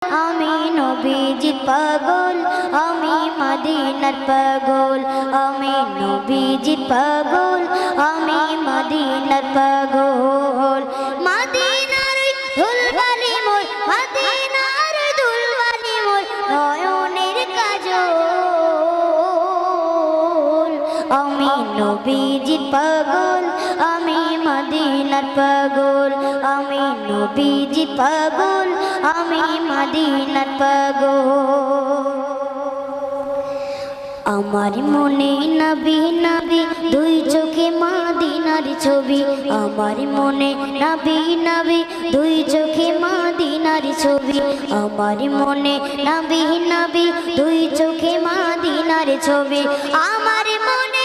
আমি নবীজির পাগল, আমি মদিনার পাগল, আমি নবীজির পাগল, আমি মদিনার পাগল। মদিনার ধুলবালি মোর, মদিনার ধুলবালি মোর নয়নের কাজল। আমি নবীজির পাগল, আমি মদিনার পাগল, আমি নবীজির পাগল, আমি মদিনার পাগল। আমার মনে নবী নবী দুই চোখে মদিনার ছবি, আমার মনে নবী নবী দুই চোখে মদিনার ছবি, আমার মনে নবী নবী দুই চোখে মদিনার ছবি, আমার মনে